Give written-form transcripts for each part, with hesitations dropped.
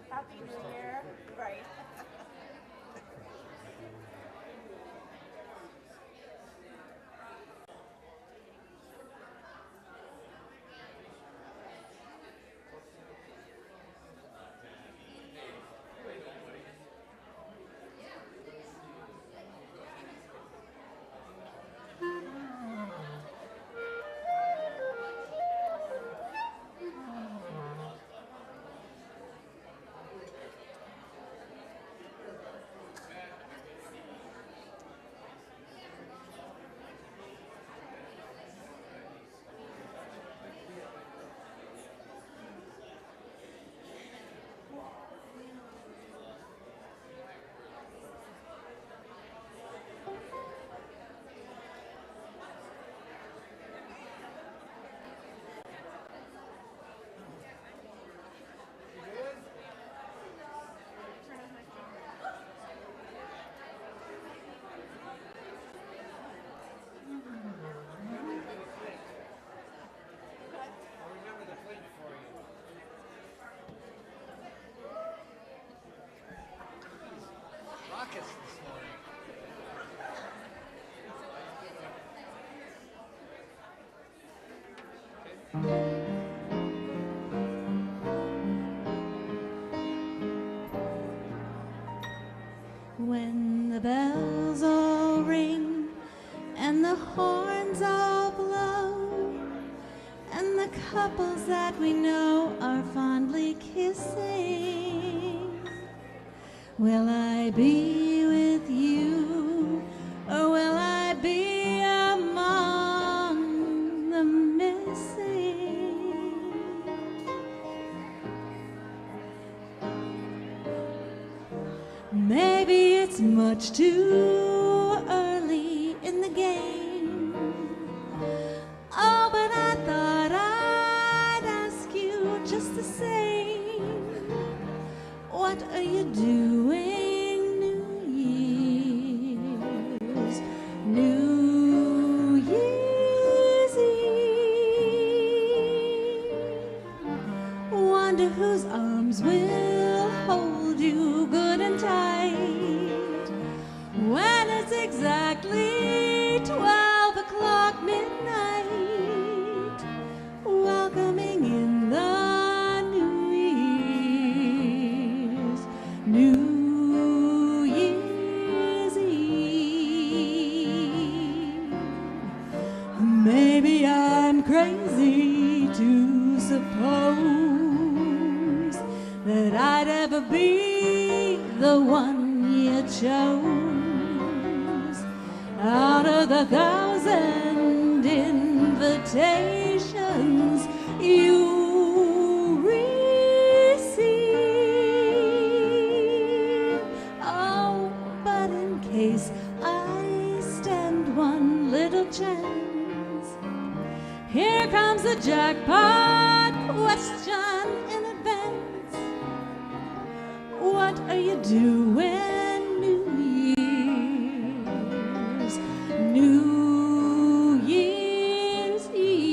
Happy New Year. Right. Rockets this morning. When the bells all ring and the horns all blow and the couples that we know are fondly kissing, will I be with you or will I be among the missing? Maybe it's much too early in the game. Oh, but I thought I'd ask you just the same. What are you doing New Year's? New Year's Eve. Maybe I'm crazy to suppose that I'd ever be the one you chose out of the thousand invitations you receive. Oh, but in case I stand one little chance, here comes the jackpot question in advance. What are you doing New Year's? New Year's Eve.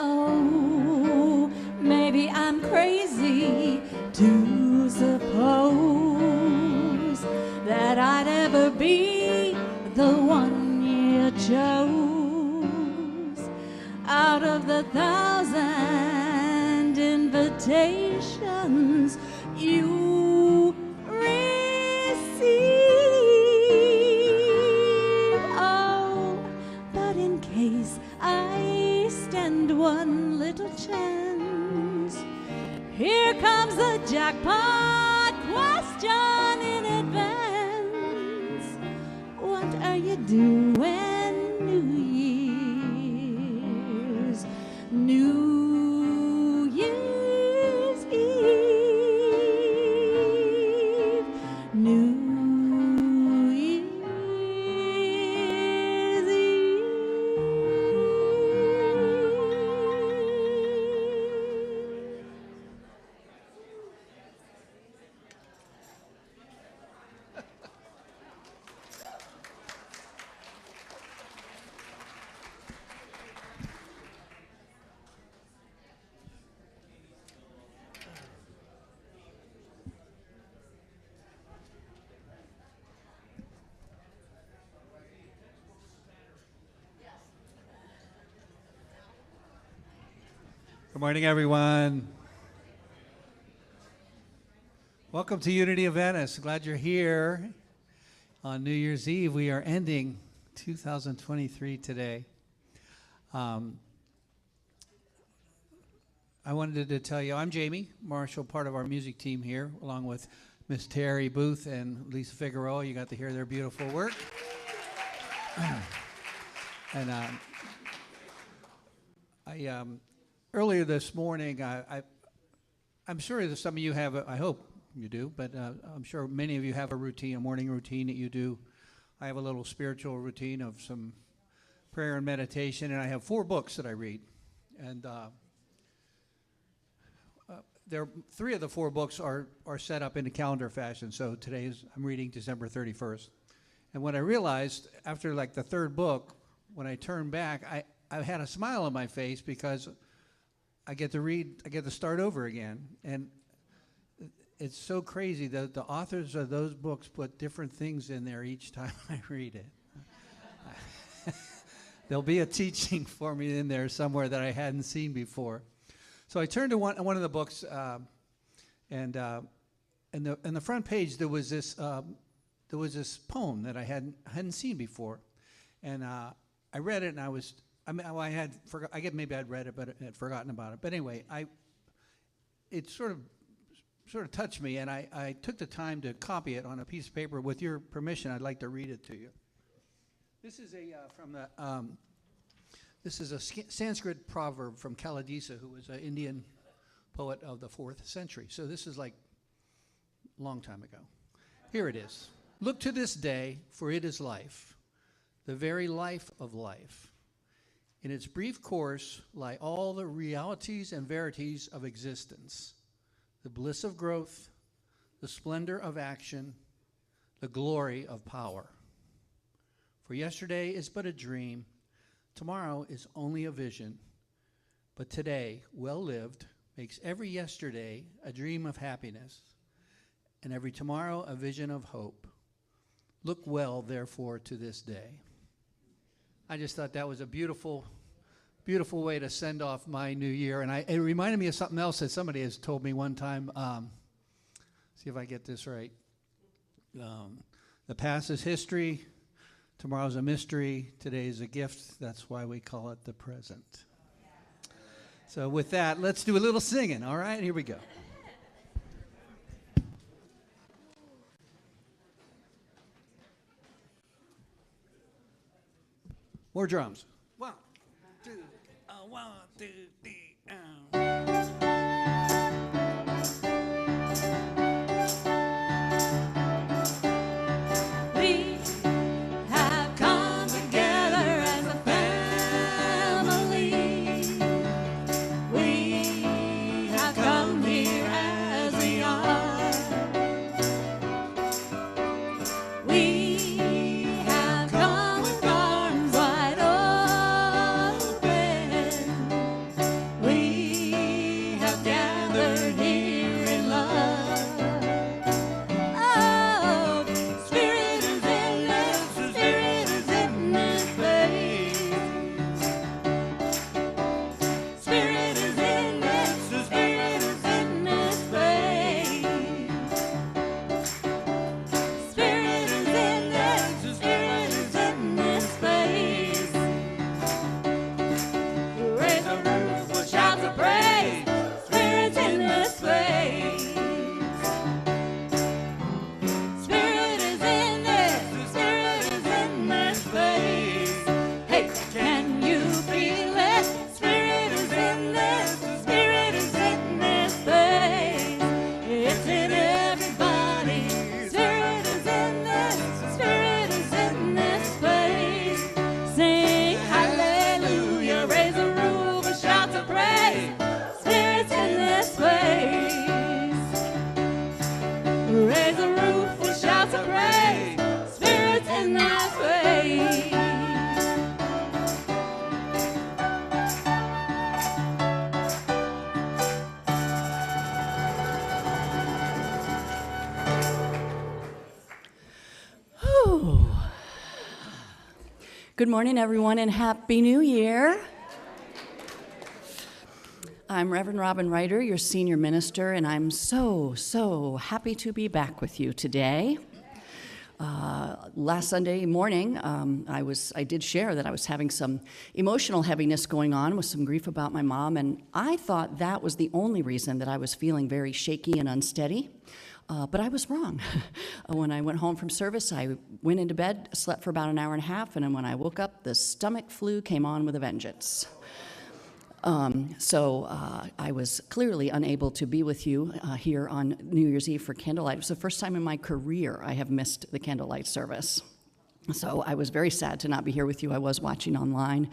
Oh, maybe I'm crazy to suppose that I'd ever be the one you chose out of the thousand invitations you receive. Oh, but in case I stand one little chance, here comes the jackpot question in advance. What are you doing New Year's? New Year's Eve. New Year's Eve. Good morning, everyone. Welcome to Unity of Venice. Glad you're here on New Year's Eve. We are ending 2023 today. I wanted to tell you, I'm Jamie Marshall, part of our music team here, along with Miss Terry Booth and Lisa Figueroa. You got to hear their beautiful work. And earlier this morning, I'm sure that some of you have, I hope you do, but I'm sure many of you have a routine, a morning routine that you do. I have a little spiritual routine of some prayer and meditation, and I have 4 books that I read. And three of the 4 books are set up in a calendar fashion. So I'm reading December 31st. And what I realized after like the 3rd book, when I turned back, I had a smile on my face because I get to start over again. And it's so crazy that the authors of those books put different things in there each time I read it. There'll be a teaching for me in there somewhere that I hadn't seen before. So I turned to one of the books, and in the front page there was this poem that I hadn't seen before, and I read it, and I guess maybe I'd read it but had forgotten about it. But anyway, it sort of touched me, and I took the time to copy it on a piece of paper. With your permission, I'd like to read it to you. This is This is a Sanskrit proverb from Kalidasa, who was an Indian poet of the 4th century. So this is like a long time ago. Here it is. Look to this day, for it is life, the very life of life. In its brief course lie all the realities and verities of existence, the bliss of growth, the splendor of action, the glory of power. For yesterday is but a dream, tomorrow is only a vision. But today, well lived, makes every yesterday a dream of happiness, and every tomorrow a vision of hope. Look well, therefore, to this day. I just thought that was a beautiful, beautiful way to send off my new year. And it reminded me of something else that somebody has told me one time. See if I get this right. The past is history. Tomorrow's a mystery. Today is a gift. That's why we call it the present. So with that, let's do a little singing. All right, here we go. More drums. One, two, three. We have come together as a family. We have come here as we are. We have come with arms wide open. We have gathered here in love. Oh, Spirit is in this, Spirit is in this place. Spirit is in this, Spirit is in this place. Spirit is in this, Spirit is in this place. Raise a roof with shouts of praise. Spirit's in this place. Spirit is in this, Spirit is in this place. Hey, can you feel it? Spirit is in this, Spirit is in this place. It's in everybody. Spirit is in this, Spirit is in this place. Sing hallelujah, raise a roof with shouts of praise. Spirit's in this place. Raise a roof with shouts of praise. Spirit's in this place. Whew. Good morning, everyone, and Happy New Year. I'm Reverend Robin Ryder, your senior minister, and I'm so happy to be back with you today. Last Sunday morning, I did share that I was having some emotional heaviness going on with some grief about my mom, and I thought that was the only reason that I was feeling very shaky and unsteady. But I was wrong. When I went home from service, I went into bed, slept for about an hour and a half, and then when I woke up, the stomach flu came on with a vengeance. So I was clearly unable to be with you here on New Year's Eve for candlelight. It was the first time in my career I have missed the candlelight service. So I was very sad to not be here with you. I was watching online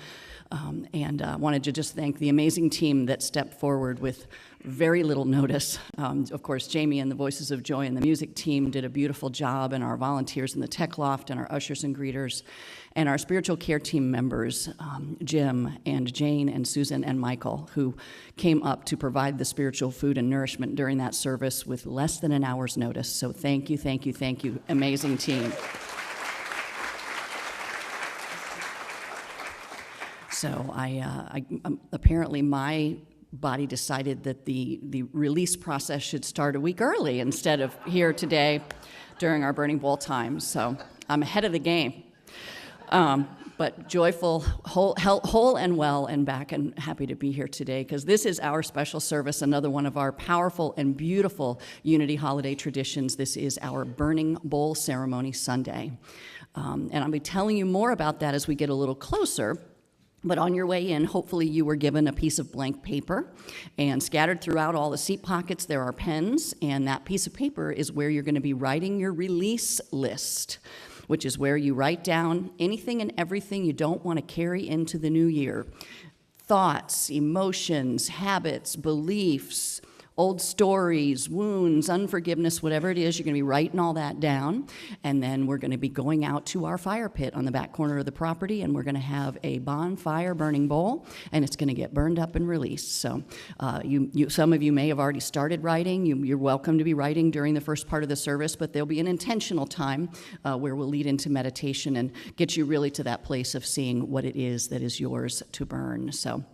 and wanted to just thank the amazing team that stepped forward with very little notice. Of course, Jamie and the Voices of Joy and the music team did a beautiful job, and our volunteers in the tech loft and our ushers and greeters and our spiritual care team members, Jim and Jane and Susan and Michael, who came up to provide the spiritual food and nourishment during that service with less than an hour's notice. So thank you, amazing team. So apparently my body decided that the release process should start a week early instead of here today during our burning bowl time. So I'm ahead of the game. But joyful, whole and well and back and happy to be here today because this is our special service, another one of our powerful and beautiful Unity holiday traditions. This is our Burning Bowl Ceremony Sunday. And I'll be telling you more about that as we get a little closer. But on your way in, hopefully you were given a piece of blank paper, and scattered throughout all the seat pockets there are pens, and that piece of paper is where you're going to be writing your release list, which is where you write down anything and everything you don't want to carry into the new year. Thoughts, emotions, habits, beliefs, old stories, wounds, unforgiveness, whatever it is. You're going to be writing all that down. And then we're going to be going out to our fire pit on the back corner of the property, and we're going to have a bonfire burning bowl, and it's going to get burned up and released. So some of you may have already started writing. You're welcome to be writing during the first part of the service, but there'll be an intentional time where we'll lead into meditation and get you really to that place of seeing what it is that is yours to burn. So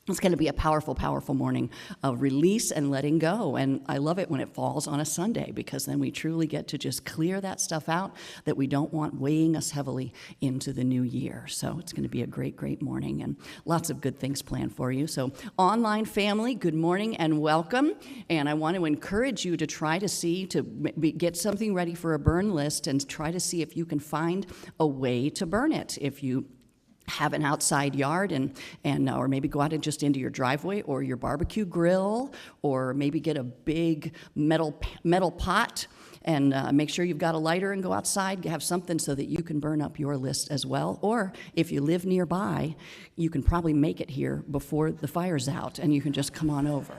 it's going to be a powerful, powerful morning of release and letting go. And I love it when it falls on a Sunday, because then we truly get to just clear that stuff out that we don't want weighing us heavily into the new year. So it's going to be a great, great morning, and lots of good things planned for you. So online family, good morning and welcome. And I want to encourage you to try to get something ready for a burn list, and try to see if you can find a way to burn it. If you have an outside yard or maybe go out and just into your driveway or your barbecue grill, or maybe get a big metal pot and make sure you've got a lighter and go outside, have something so that you can burn up your list as well. Or if you live nearby, you can probably make it here before the fire's out, and you can just come on over.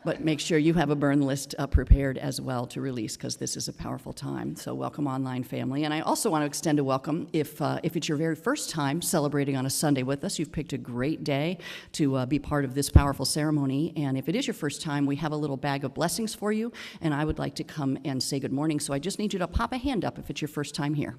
But make sure you have a burn list prepared as well to release, because this is a powerful time. So welcome, online family. And I also want to extend a welcome if it's your very first time celebrating on a Sunday with us. You've picked a great day to be part of this powerful ceremony. And if it is your first time, we have a little bag of blessings for you. And I would like to come and say good morning. So I just need you to pop a hand up if it's your first time here.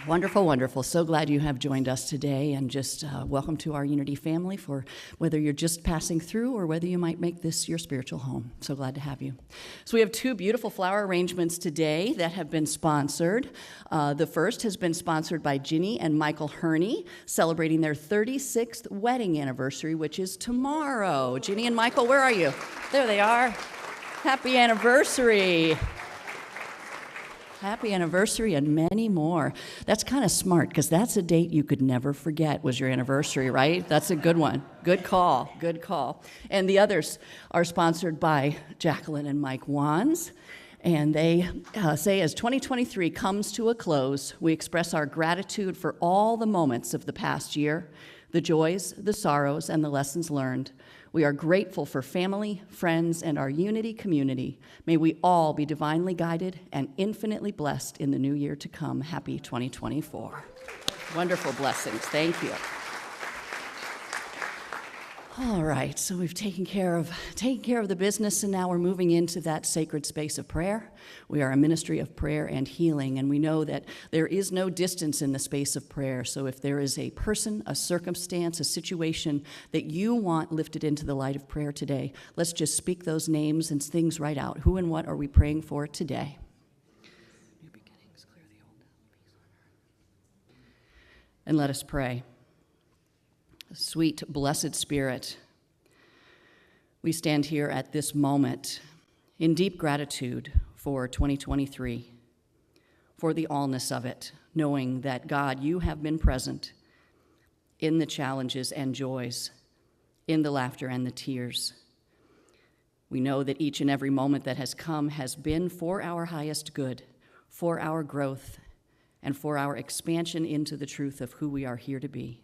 Wonderful, wonderful. So glad you have joined us today, and just welcome to our Unity family, for whether you're just passing through or whether you might make this your spiritual home. So glad to have you. So we have two beautiful flower arrangements today that have been sponsored. The first has been sponsored by Ginny and Michael Herney, celebrating their 36th wedding anniversary, which is tomorrow. Ginny and Michael, where are you? There they are. Happy anniversary. Happy anniversary and many more. That's kind of smart, because that's a date you could never forget, was your anniversary, right? That's a good one. Good call, good call. And the others are sponsored by Jacqueline and Mike Wands. And they say, as 2023 comes to a close, we express our gratitude for all the moments of the past year, the joys, the sorrows, and the lessons learned. We are grateful for family, friends, and our Unity community. May we all be divinely guided and infinitely blessed in the new year to come. Happy 2024. Wonderful blessings. Thank you. All right, so we've taken care of the business, and now we're moving into that sacred space of prayer. We are a ministry of prayer and healing, and we know that there is no distance in the space of prayer. So if there is a person, a circumstance, a situation that you want lifted into the light of prayer today, let's just speak those names and things right out. Who and what are we praying for today? New beginnings, clear the old, peace on earth. And let us pray. Sweet, blessed Spirit, we stand here at this moment in deep gratitude for 2023, for the allness of it, knowing that, God, you have been present in the challenges and joys, in the laughter and the tears. We know that each and every moment that has come has been for our highest good, for our growth, and for our expansion into the truth of who we are here to be.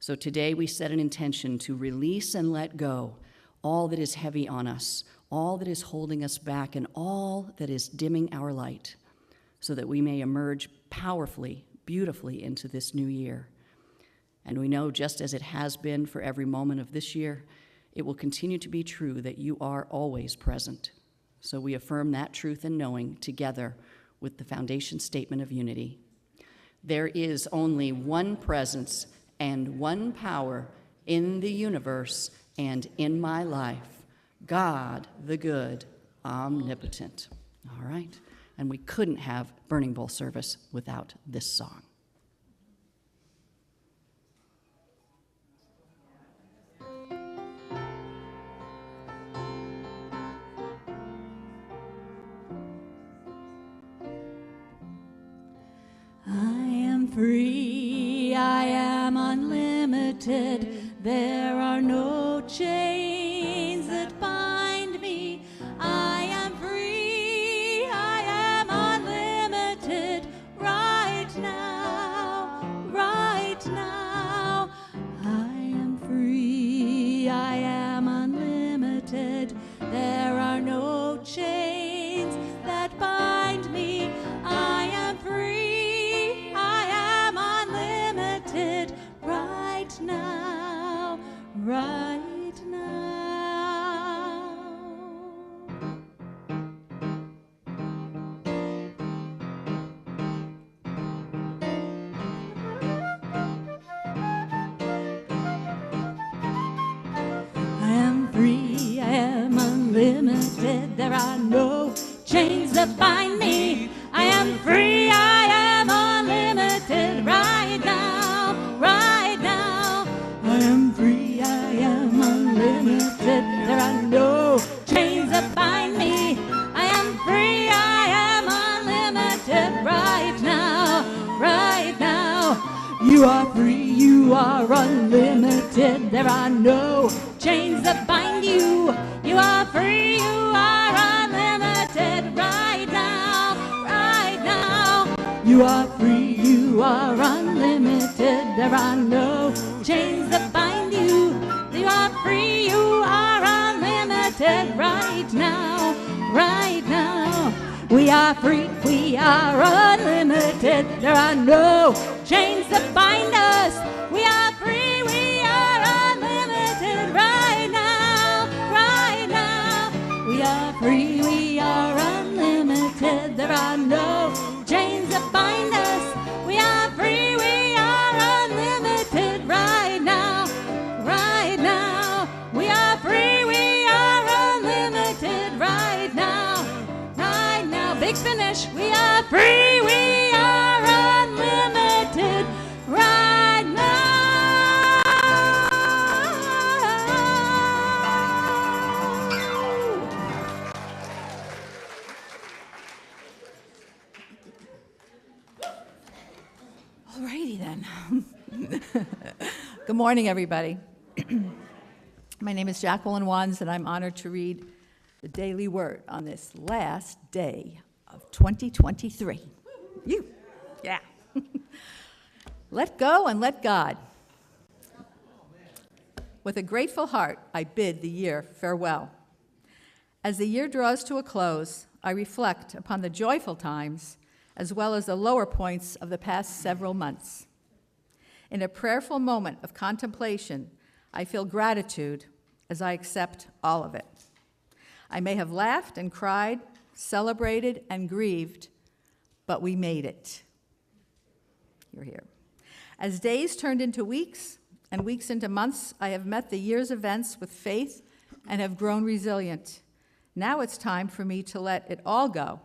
So today we set an intention to release and let go all that is heavy on us, all that is holding us back, and all that is dimming our light, so that we may emerge powerfully, beautifully into this new year. And we know, just as it has been for every moment of this year, it will continue to be true that you are always present. So we affirm that truth and knowing together with the foundation statement of unity. There is only one presence and one power in the universe and in my life, God the good, omnipotent. All right, and we couldn't have Burning Bowl service without this song. I am free, I am unlimited. There are no chains that bind me. I am free, I am unlimited. Right now, right now. I am free, I am unlimited. There are no chains that bind me. I am free, I am unlimited. Right now, right now. I am free, I am unlimited. There are no chains that bind me. I am free, I am unlimited. Right now, right now. I am free, I am unlimited. There are no chains that bind me. I am free, I am unlimited. Right now, right now. You are free, you are unlimited. There are no chains that bind you. You are free, you are unlimited. Right now, right now. You are free, you are unlimited. There are no chains that bind you. You are free, you are unlimited. Right now, right now. We are free, we are unlimited. There are no chains that bind us. We are free, we are unlimited. Right now, right now. We are free, we are unlimited. There are no chains that bind us. We are free, we are unlimited. Right now, right now. We are free, we are unlimited. Right now, right now. Big finish. We are free, we are unlimited. Right now. Alrighty then. Good morning, everybody. My name is Jacqueline Wands, and I'm honored to read the Daily Word on this last day of 2023. You, yeah. Let go and let God. With a grateful heart, I bid the year farewell. As the year draws to a close, I reflect upon the joyful times as well as the lower points of the past several months. In a prayerful moment of contemplation, I feel gratitude as I accept all of it. I may have laughed and cried, celebrated and grieved, but we made it. You're here. As days turned into weeks and weeks into months, I have met the year's events with faith and have grown resilient. Now it's time for me to let it all go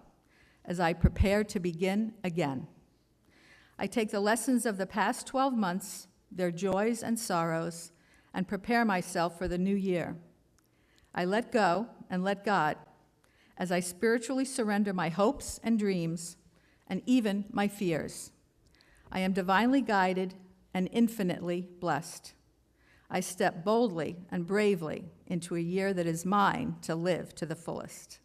as I prepare to begin again. I take the lessons of the past 12 months, their joys and sorrows, and prepare myself for the new year. I let go and let God as I spiritually surrender my hopes and dreams and even my fears. I am divinely guided and infinitely blessed. I step boldly and bravely into a year that is mine to live to the fullest.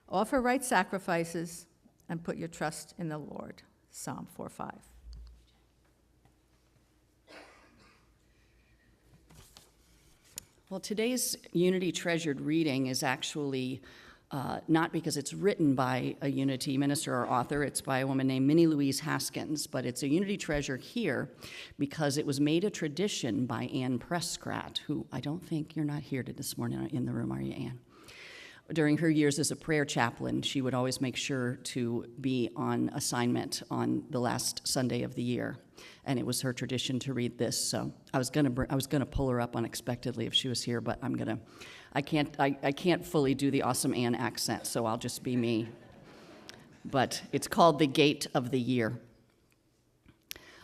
Offer right sacrifices and put your trust in the Lord. Psalm 4:5. Well, today's Unity Treasured reading is actually not because it's written by a Unity minister or author. It's by a woman named Minnie Louise Haskins, but it's a Unity Treasure here because it was made a tradition by Ann Prescott, who I don't think you're not here this morning in the room, are you, Ann? During her years as a prayer chaplain, she would always make sure to be on assignment on the last Sunday of the year, and it was her tradition to read this. So I was gonna pull her up unexpectedly if she was here, but I can't fully do the awesome Ann accent, so I'll just be me. But it's called The Gate of the Year.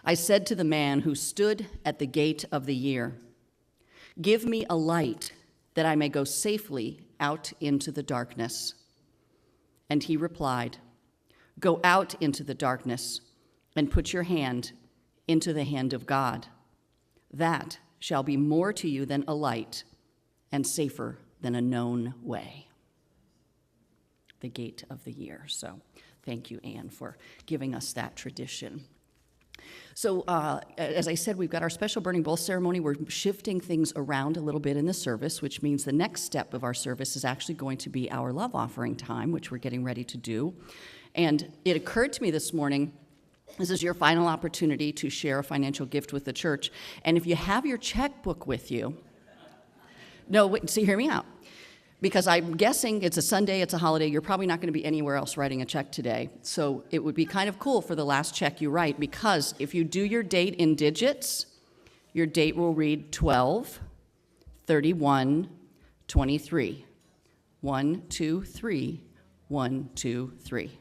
I said to the man who stood at the gate of the year, "Give me a light that I may go safely out into the darkness." And he replied, "Go out into the darkness and put your hand into the hand of God. That shall be more to you than a light and safer than a known way." The gate of the year. So thank you, Anne, for giving us that tradition. So as I said, we've got our special burning bowl ceremony. We're shifting things around a little bit in the service, which means the next step of our service is actually going to be our love offering time, which we're getting ready to do. And it occurred to me this morning, this is your final opportunity to share a financial gift with the church. And if you have your checkbook with you, no, wait, so hear me out. Because I'm guessing it's a Sunday, it's a holiday, you're probably not going to be anywhere else writing a check today. So it would be kind of cool for the last check you write, because if you do your date in digits, your date will read 12/31/23. 1, 2, 3, 1, 2, 3.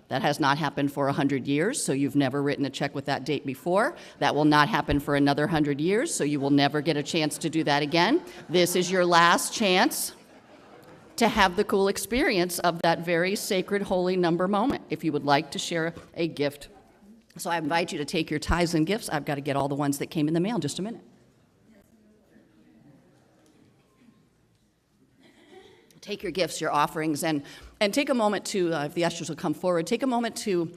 That has not happened for 100 years, so you've never written a check with that date before. That will not happen for another 100 years, so you will never get a chance to do that again. This is your last chance to have the cool experience of that very sacred holy number moment if you would like to share a gift. So I invite you to take your tithes and gifts. I've got to get all the ones that came in the mail in just a minute. Take your gifts, your offerings, and take a moment to, if the ushers will come forward, take a moment to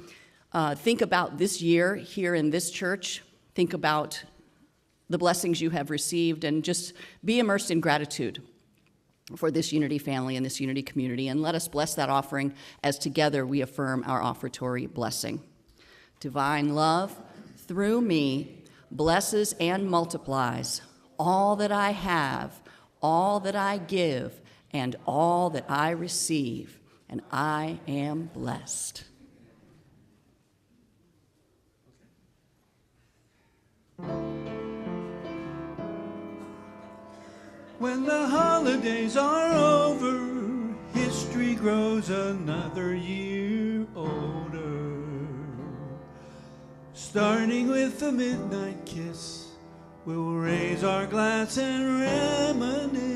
think about this year here in this church. Think about the blessings you have received, and just be immersed in gratitude for this Unity family and this Unity community. And let us bless that offering as together we affirm our offertory blessing. Divine love, through me, blesses and multiplies all that I have, all that I give, and all that I receive, and I am blessed. When the holidays are over, history grows another year older. Starting with the midnight kiss, we'll raise our glass and reminisce.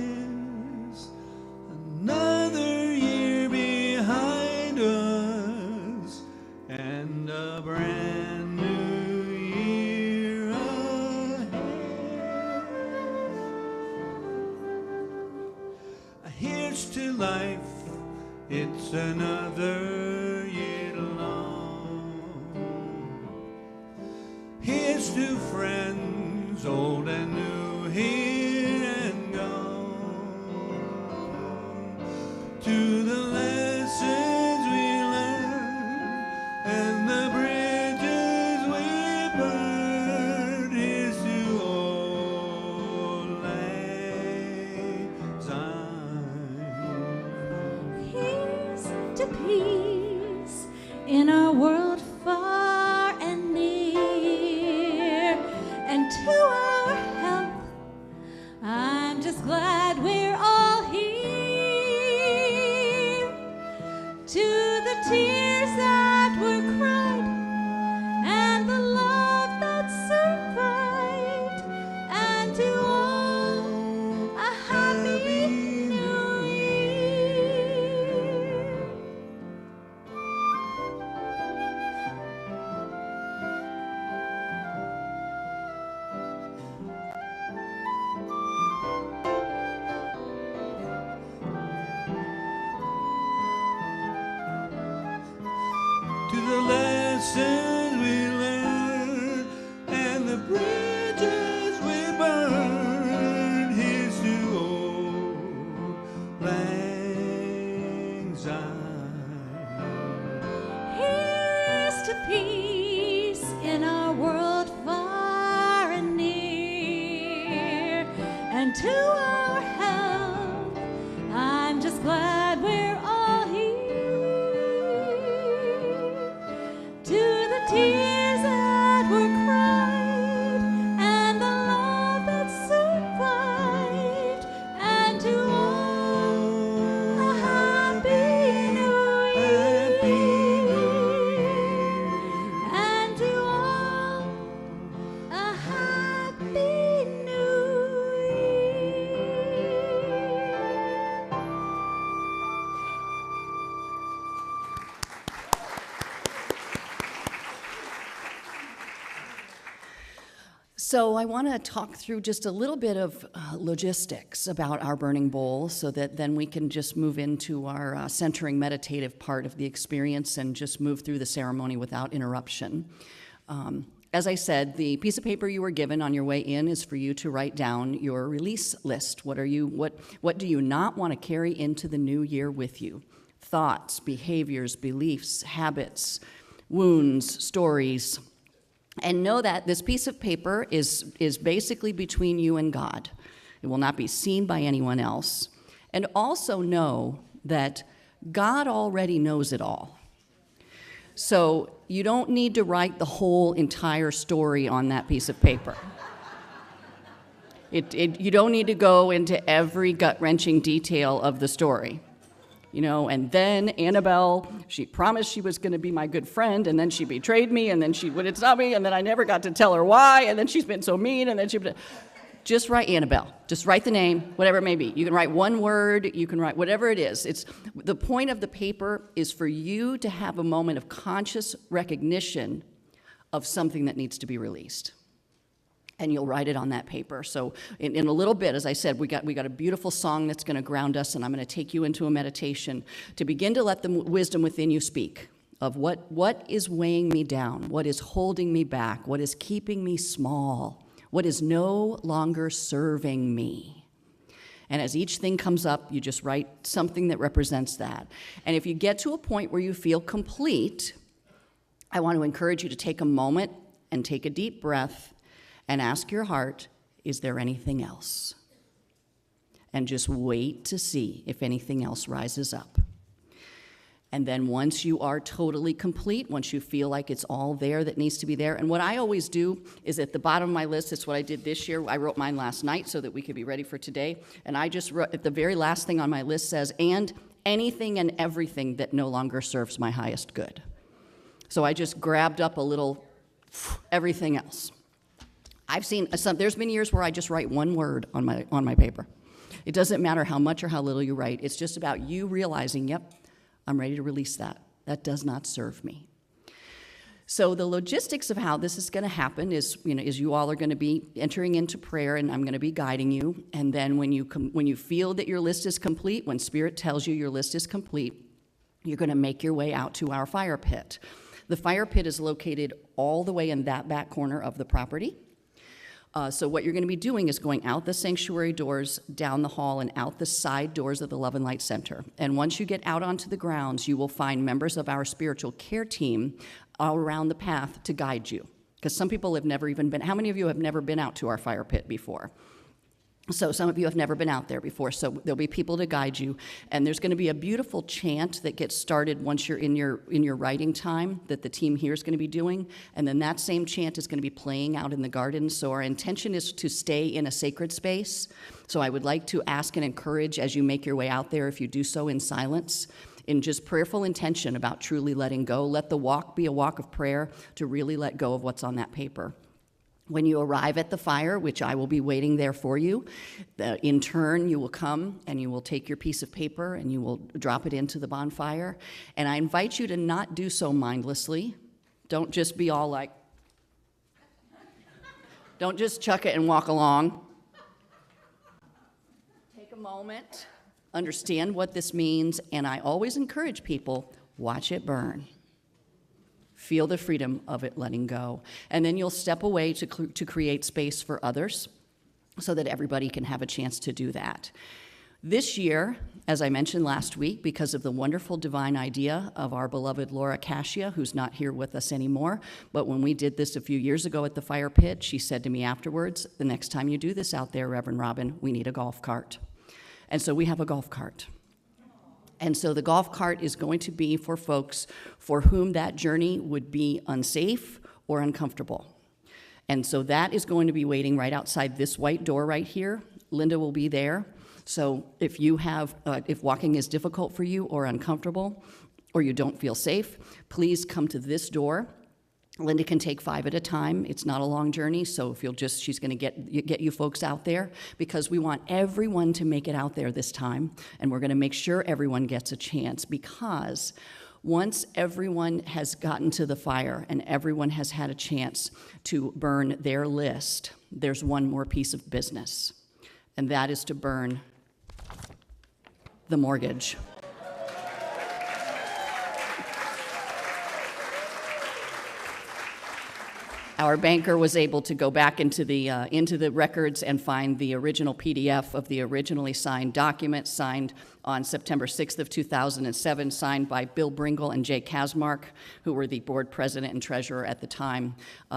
Another year behind us, and a brand new year ahead. Here's to life, it's another year long. Here's to friends, old and new, here and gone. To the lessons we learned and the bridges we burned. Here's to old lang syne. Here's to peace in our world far and near, and to our health, I'm just glad we're all here. To the tears that were cried and the love that survived, and to all a happy new year. lessons we learn, and the bridges we burn. Here's to old lang syne. Here's to peace in our world far and near, and to our health, I'm just glad we're all here. To the tears that were cried, and the love that survived, and to all a happy new year. And to all a happy new year. So I want to talk through just a little bit of logistics about our burning bowl so that then we can just move into our centering meditative part of the experience and just move through the ceremony without interruption. As I said, the piece of paper you were given on your way in is for you to write down your release list. What do you not want to carry into the new year with you? Thoughts, behaviors, beliefs, habits, wounds, stories. And know that this piece of paper is basically between you and God. It will not be seen by anyone else. And also know that God already knows it all. So you don't need to write the whole entire story on that piece of paper. You don't need to go into every gut-wrenching detail of the story. You know, and then Annabelle, she promised she was going to be my good friend, and then she betrayed me, and then she wouldn't stop me, and then I never got to tell her why, and then she's been so mean, and then she... Just write Annabelle. Just write the name, whatever it may be. You can write one word, you can write whatever it is. The point of the paper is for you to have a moment of conscious recognition of something that needs to be released. And you'll write it on that paper. So in a little bit, as I said, we got a beautiful song that's going to ground us, and I'm going to take you into a meditation to begin to let the wisdom within you speak of what is weighing me down, what is holding me back, what is keeping me small, what is no longer serving me. And as each thing comes up, you just write something that represents that. And if you get to a point where you feel complete, I want to encourage you to take a moment and take a deep breath and ask your heart, is there anything else? And just wait to see if anything else rises up. And then once you are totally complete, once you feel like it's all there that needs to be there, and what I always do is at the bottom of my list, it's what I did this year, I wrote mine last night so that we could be ready for today, and I just wrote, at the very last thing on my list says, and anything and everything that no longer serves my highest good. So I just grabbed up a little everything else. I've seen there's been years where I just write one word on my paper. It doesn't matter how much or how little you write. It's just about you realizing, yep, I'm ready to release that. That does not serve me. So the logistics of how this is going to happen is you all are going to be entering into prayer, and I'm going to be guiding you. And then when you feel that your list is complete, when Spirit tells you your list is complete, you're going to make your way out to our fire pit. The fire pit is located all the way in that back corner of the property. So what you're going to be doing is going out the sanctuary doors, down the hall, and out the side doors of the Love and Light Center. And once you get out onto the grounds, you will find members of our spiritual care team all around the path to guide you. Because some people have never even been, how many of you have never been out to our fire pit before? So some of you have never been out there before, so there'll be people to guide you. And there's going to be a beautiful chant that gets started once you're in your writing time that the team here is going to be doing. And then that same chant is going to be playing out in the garden. So our intention is to stay in a sacred space. So I would like to ask and encourage as you make your way out there, if you do so in silence, in just prayerful intention about truly letting go. Let the walk be a walk of prayer to really let go of what's on that paper. When you arrive at the fire, which I will be waiting there for you, in turn you will come and you will take your piece of paper and you will drop it into the bonfire. And I invite you to not do so mindlessly. Don't just be all like, don't just chuck it and walk along. Take a moment, understand what this means, and I always encourage people, watch it burn. Feel the freedom of it letting go. And then you'll step away to create space for others so that everybody can have a chance to do that. This year, as I mentioned last week, because of the wonderful divine idea of our beloved Laura Cascia, who's not here with us anymore, but when we did this a few years ago at the fire pit, she said to me afterwards, the next time you do this out there, Reverend Robin, we need a golf cart. And so we have a golf cart. And so the golf cart is going to be for folks for whom that journey would be unsafe or uncomfortable. And so that is going to be waiting right outside this white door right here. Linda will be there. So if you have, if walking is difficult for you or uncomfortable, or you don't feel safe, please come to this door. Linda can take 5 at a time. It's not a long journey, so if you'll just, she's going to get you folks out there, because we want everyone to make it out there this time, and we're going to make sure everyone gets a chance, because once everyone has gotten to the fire and everyone has had a chance to burn their list, there's one more piece of business, and that is to burn the mortgage. Our banker was able to go back into the records and find the original PDF of the originally signed document, signed on September 6th of 2007, signed by Bill Bringle and Jay Kasmark, who were the board president and treasurer at the time.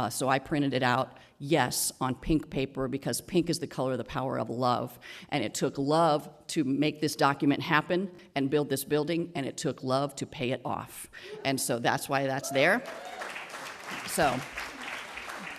So I printed it out, yes, on pink paper, because pink is the color of the power of love. And it took love to make this document happen and build this building, and it took love to pay it off. And so that's why that's there. So,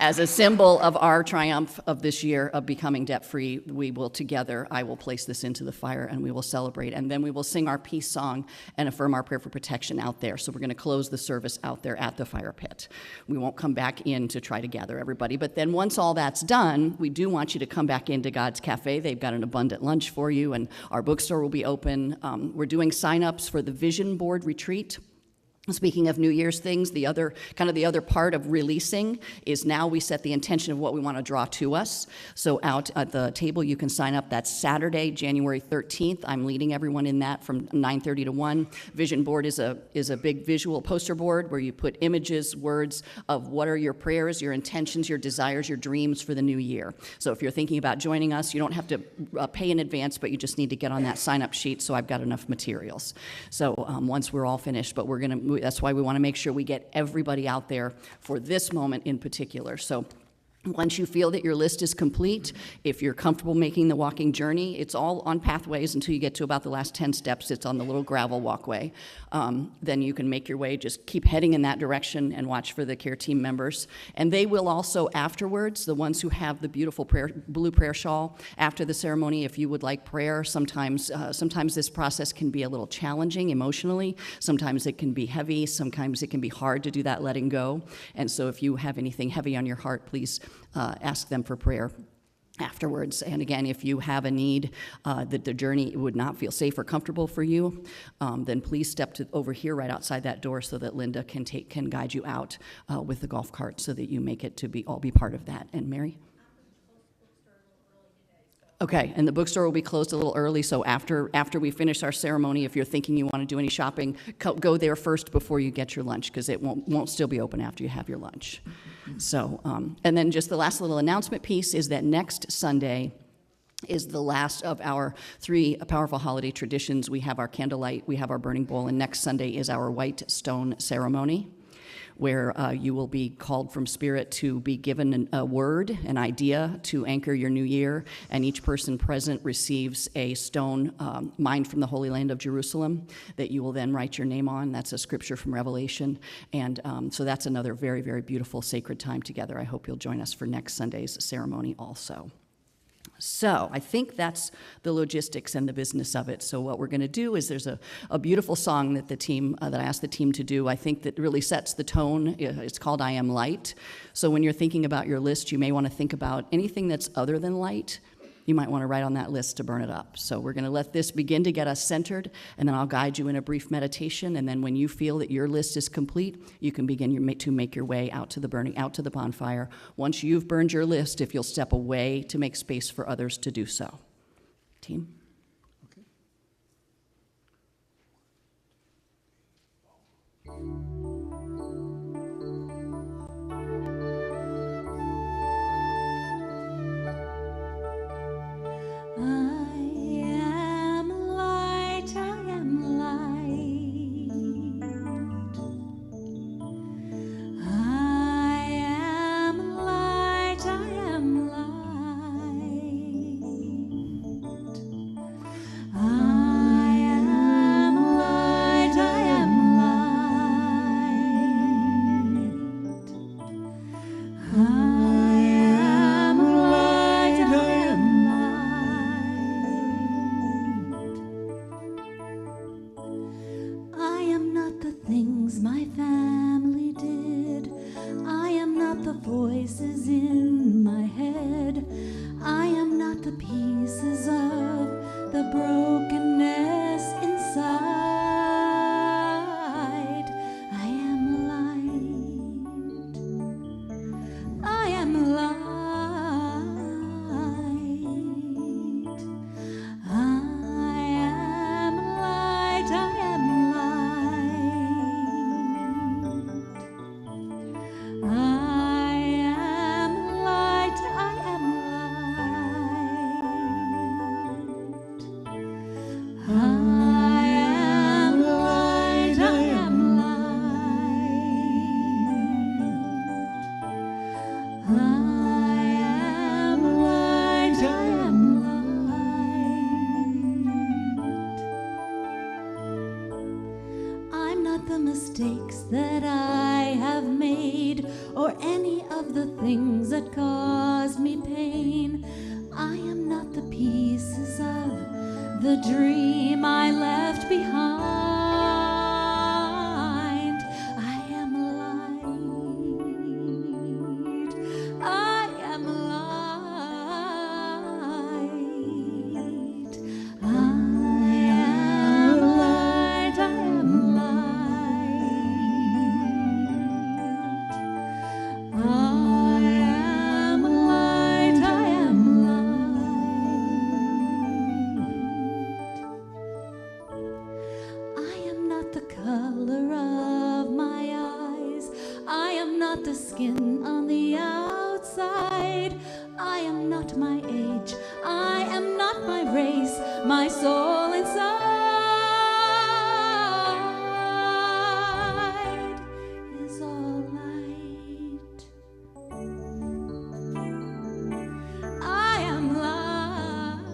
as a symbol of our triumph of this year of becoming debt-free, we will together, I will place this into the fire and we will celebrate. And then we will sing our peace song and affirm our prayer for protection out there. So we're going to close the service out there at the fire pit. We won't come back in to try to gather everybody. But then once all that's done, we do want you to come back into God's Cafe. They've got an abundant lunch for you, and our bookstore will be open. We're doing sign-ups for the Vision Board Retreat. Speaking of New Year's things, the other part of releasing is now we set the intention of what we want to draw to us. So out at the table, you can sign up. That's Saturday, January 13th. I'm leading everyone in that from 9:30 to 1. Vision board is a big visual poster board where you put images, words of what are your prayers, your intentions, your desires, your dreams for the new year. So if you're thinking about joining us, you don't have to pay in advance, but you just need to get on that sign-up sheet, so I've got enough materials. So once we're all finished, but that's why we want to make sure we get everybody out there for this moment in particular. So once you feel that your list is complete, if you're comfortable making the walking journey, it's all on pathways until you get to about the last 10 steps. It's on the little gravel walkway. Then you can make your way, just keep heading in that direction and watch for the care team members. And they will also afterwards, the ones who have the beautiful blue prayer shawl, after the ceremony, if you would like prayer, sometimes this process can be a little challenging emotionally. Sometimes it can be heavy. Sometimes it can be hard to do that letting go. And so if you have anything heavy on your heart, please ask them for prayer afterwards. And again, if you have a need that the journey would not feel safe or comfortable for you, then please step over here right outside that door so that Linda can guide you out with the golf cart so that you make it to all be part of that. And Mary? Okay, and the bookstore will be closed a little early, so after we finish our ceremony, if you're thinking you want to do any shopping, go there first before you get your lunch, because it won't still be open after you have your lunch. So, and then just the last little announcement piece is that next Sunday is the last of our 3 powerful holiday traditions. We have our candlelight, we have our burning bowl, and next Sunday is our white stone ceremony, where you will be called from Spirit to be given a word, an idea to anchor your new year, and each person present receives a stone mined from the Holy Land of Jerusalem that you will then write your name on. That's a scripture from Revelation, and so that's another very, very beautiful sacred time together. I hope you'll join us for next Sunday's ceremony also. So I think that's the logistics and the business of it. So what we're going to do is there's a beautiful song that that I asked the team to do. I think that really sets the tone. It's called I Am Light. So when you're thinking about your list, you may want to think about anything that's other than light. You might want to write on that list to burn it up. So we're going to let this begin to get us centered, and then I'll guide you in a brief meditation. And then when you feel that your list is complete, you can begin to make your way out to the bonfire. Once you've burned your list, if you'll step away to make space for others to do so. Team? Okay. voices in my head. I am not the pieces of the brokenness inside. I am light. I am light. I am light. I am light. I am light. I am light. I am light. I am light. I am light. I am light. I'm not the mistakes that I have made, or any of the things that caused me pain. I am not the pieces of the dream I left behind. I am light. I am light. I am light. I am light. I am light. I am light. I am not the color of my eyes. I am not the skin on the outside. I am not my age. I am not my race. My soul inside is all light. I am light.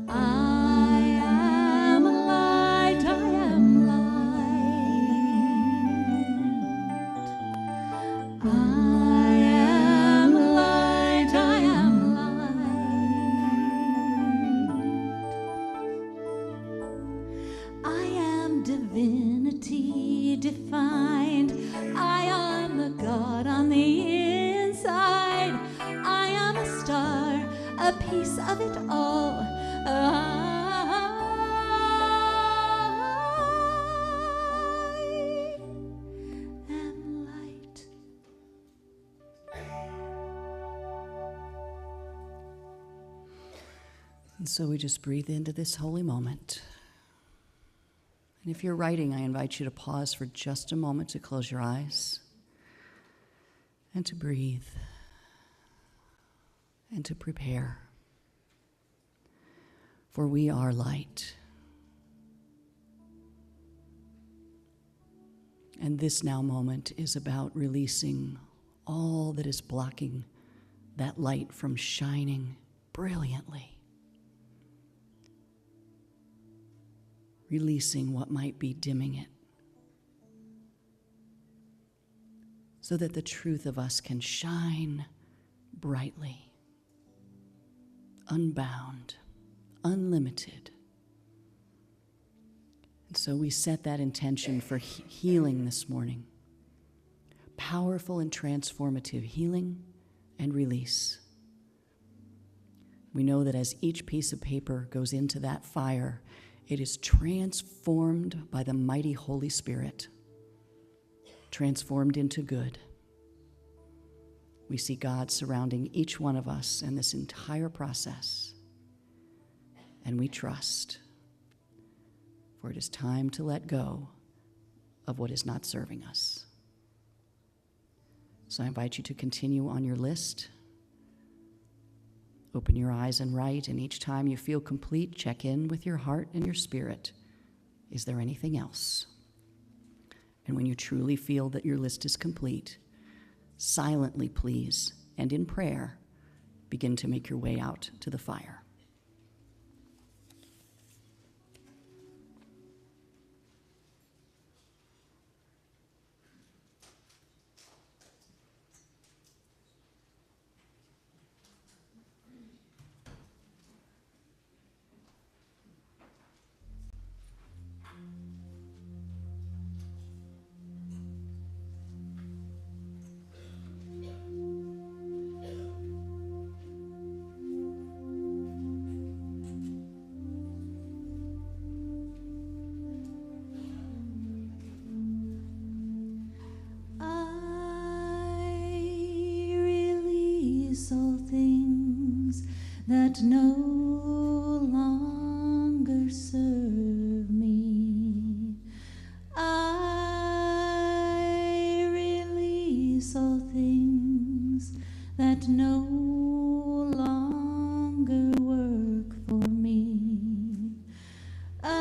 I am light. I am light. I am light. I am light. I am divinity defined. I am the God on the inside. I am a star, a piece of it all. I am light. And so we just breathe into this holy moment. And if you're writing, I invite you to pause for just a moment to close your eyes and to breathe and to prepare. For we are light. And this now moment is about releasing all that is blocking that light from shining brilliantly. Releasing what might be dimming it, so that the truth of us can shine brightly, unbound, unlimited. And so we set that intention for healing this morning. Powerful and transformative healing and release. We know that as each piece of paper goes into that fire, it is transformed by the mighty Holy Spirit, transformed into good. We see God surrounding each one of us in this entire process, and we trust, for it is time to let go of what is not serving us. So I invite you to continue on your list. Open your eyes and write, and each time you feel complete, check in with your heart and your spirit. Is there anything else? And when you truly feel that your list is complete, silently, please, and in prayer, begin to make your way out to the fire. that no longer serve me. I release all things that no longer work for me. I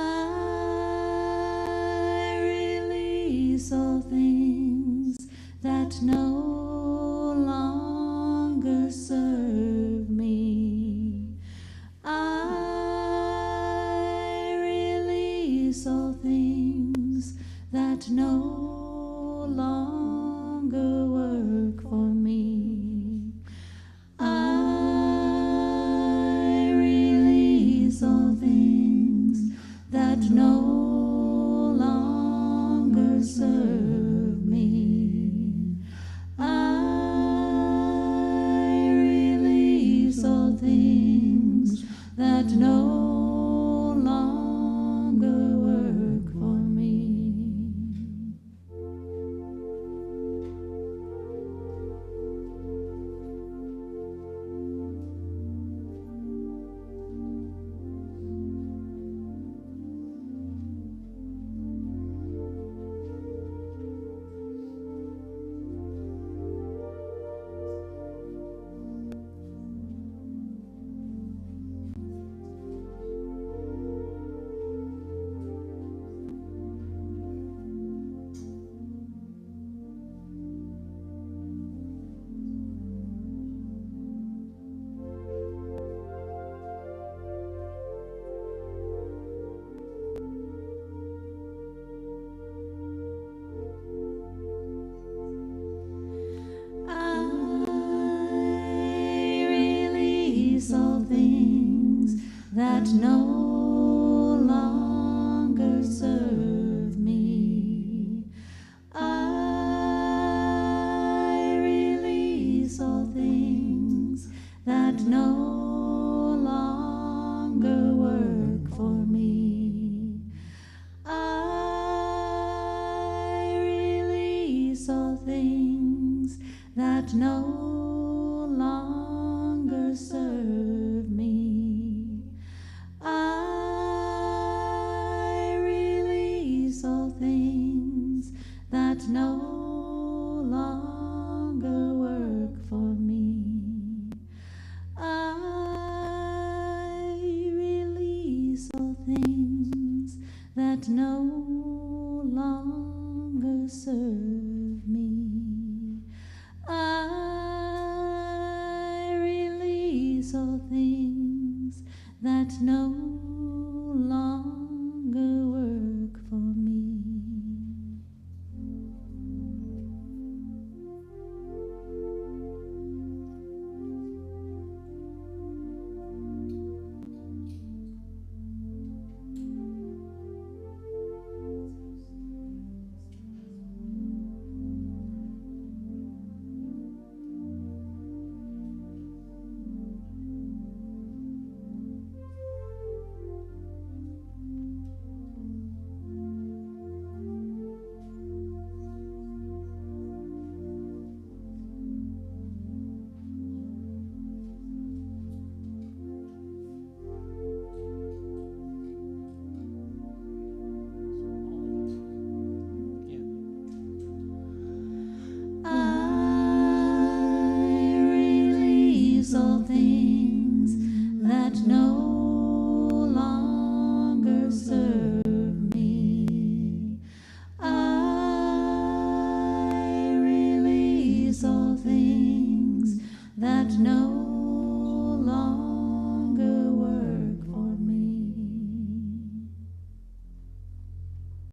release all things that no longer serve me. I release all things that no longer work for me. I release all things that no longer serve me. I release all things that no longer work for me. I release all things that no longer serve me. I release all things that no longer work for me. I release all things that no longer serve me. I release all things that no longer work for me. I release all things that no longer serve me. I release all things that no